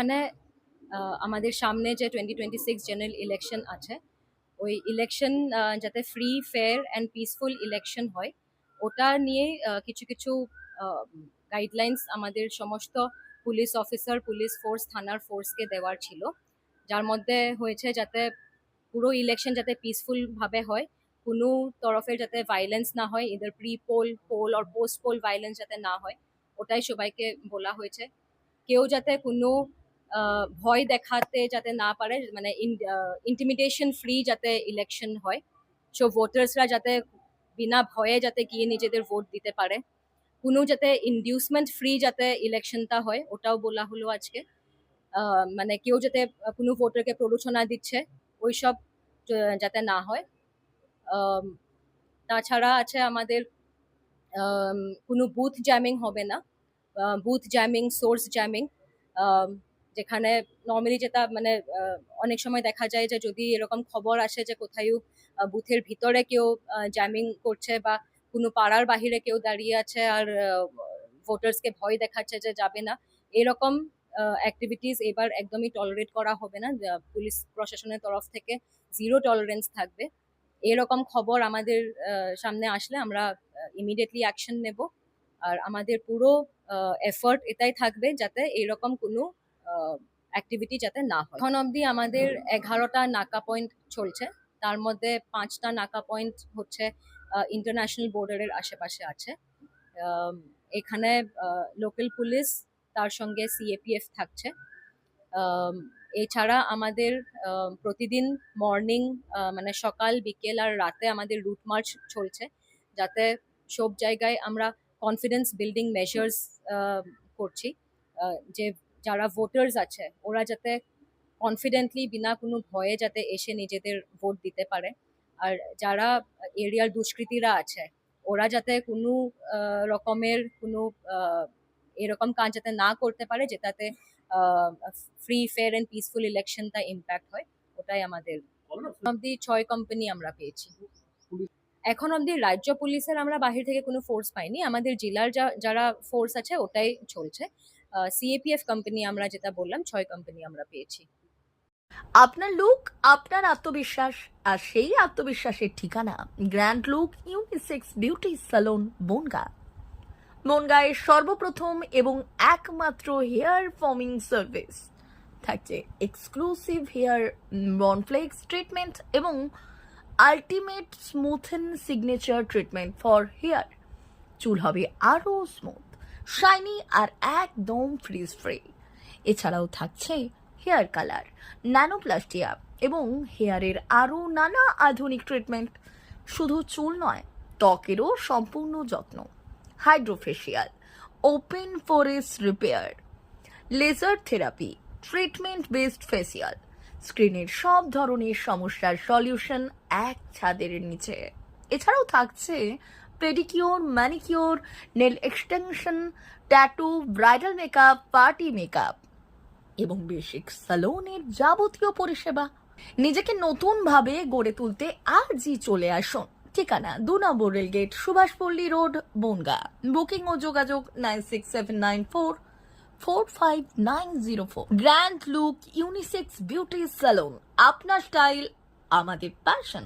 এখানে আমাদের সামনে যে 2026 জেনারেল ইলেকশন আছে, ওই ইলেকশন যাতে free fair and peaceful election হয়, ওটা নিয়ে কিছু কিছু গাইডলাইন্স আমাদের সমস্ত পুলিশ অফিসার, পুলিশ ফোর্স, থানার ফোর্সকে দেওয়ার ছিল, যার মধ্যে হয়েছে যাতে পুরো ইলেকশন যাতে পিসফুল ভাবে হয়, কোনো তরফের যাতে ভাইলেন্স না হয়, ইদার প্রি পোল, পোল আর পোস্ট পোল ভাইলেন্স যাতে না হয়, ওটাই সবাইকে বলা হয়েছে। কেউ যাতে কোনো ভয় দেখাতে যাতে না পারে, মানে ইন্টিমিডেশন ফ্রি যাতে ইলেকশন হয়, সো ভোটার্সরা যাতে বিনা ভয়ে যাতে গিয়ে নিজেদের ভোট দিতে পারে, কোনো যাতে ইনডিউসমেন্ট ফ্রি যাতে ইলেকশনটা হয়, ওটাও বলা হলো আজকে। মানে কেউ যাতে কোনো ভোটারকে প্ররোচনা দিচ্ছে ওইসব যাতে না হয়। তাছাড়া আছে আমাদের কোনো বুথ জ্যামিং হবে না, বুথ জ্যামিং, সোর্স জ্যামিং, যেখানে নর্মালি যেটা মানে অনেক সময় দেখা যায় যে যদি এরকম খবর আসে যে কোথাও বুথের ভিতরে কেউ জ্যামিং করছে বা কোনো পাড়ার বাহিরে কেউ দাঁড়িয়ে আছে আর ভোটার্সকে ভয় দেখাচ্ছে যে যাবে না, এরকম অ্যাক্টিভিটিস এবার একদমই টলারেট করা হবে না। পুলিশ প্রশাসনের তরফ থেকে জিরো টলারেন্স থাকবে। এরকম খবর আমাদের সামনে আসলে আমরা ইমিডিয়েটলি অ্যাকশন নেব, আর আমাদের পুরো এফর্ট এটাই থাকবে যাতে এরকম কোনো অ্যাক্টিভিটি যাতে না হয়। এখন অবধি আমাদের 11টা নাকা পয়েন্ট চলছে, তার মধ্যে 5টা নাকা পয়েন্ট হচ্ছে ইন্টারন্যাশনাল বর্ডারের আশেপাশে আছে। এখানে লোকাল পুলিশ, তার সঙ্গে সিএপিএফ থাকছে। এছাড়া আমাদের প্রতিদিন মর্নিং, মানে সকাল, বিকেল আর রাতে আমাদের রুট মার্চ চলছে, যাতে সব জায়গায় আমরা কনফিডেন্স বিল্ডিং মেজার্স করছি, যে যারা ভোটার্স আছে ওরা যাতে কনফিডেন্টলি বিনা কোনো ভয়ে যাতে এসে নিজেদের ভোট দিতে পারে, আর যারা এরিয়ার দুষ্কৃতীরা আছে ওরা যাতে কোনো রকমের কোনো এরকম কাজ যাতে না করতে পারে যেটাতে ফ্রি ফেয়ার অ্যান্ড পিসফুল ইলেকশনটা ইম্প্যাক্ট হয়, ওটাই আমাদের। অব্দি 6 কোম্পানি আমরা পেয়েছি। এখন অব্দি রাজ্য পুলিশের আমরা বাহির থেকে কোনো ফোর্স পাইনি, আমাদের জেলার যারা ফোর্স আছে ওটাই চলছে। সিএপিএফ কোম্পানি আমরা যেটা বললাম 6 কোম্পানি আমরা পেয়েছি। আপনার লুক, আপনার আত্মবিশ্বাস, আর সেই আত্মবিশ্বাসের ঠিকানা grand look unisex beauty salon Bongaon. বনগাঁয়ের সর্বপ্রথম এবং একমাত্র হেয়ার ফর্মিং সার্ভিস থাকছে এক্সক্লুসিভ হেয়ার বনফ্লেক্স ট্রিটমেন্ট এবং ultimate smoothen signature treatment for hair. চুল হবে আরও স্মুথ, শাইনি আর একদম ফ্রিজ ফ্রি। এছাড়াও থাকছে হেয়ার কালার, ন্যানোপ্লাস্টিয়া এবং হেয়ারের আরও নানা আধুনিক ট্রিটমেন্ট। শুধু চুল নয়, ত্বকেরও সম্পূর্ণ যত্ন, hydrofacial, open pores repair, laser therapy, treatment based facial, স্ক্রিনের সব ধরনের সমস্যার সলিউশন এক ছাদের নিচে। এছাড়াও থাকছে pedicure, manicure, nail extension, tattoo, bridal makeup, party makeup এবং বেসিক সালোনের যাবতীয় পরিষেবা। নিজেকে নতুন ভাবে গড়ে তুলতে আজই চলে আসুন। ঠিকানা 2 number rail gate, Subhashpalli road, Bongaon. Booking ও যোগাযোগ 9679445904। Grand look unisex beauty salon, আপনার স্টাইল আমাদের প্যাশন।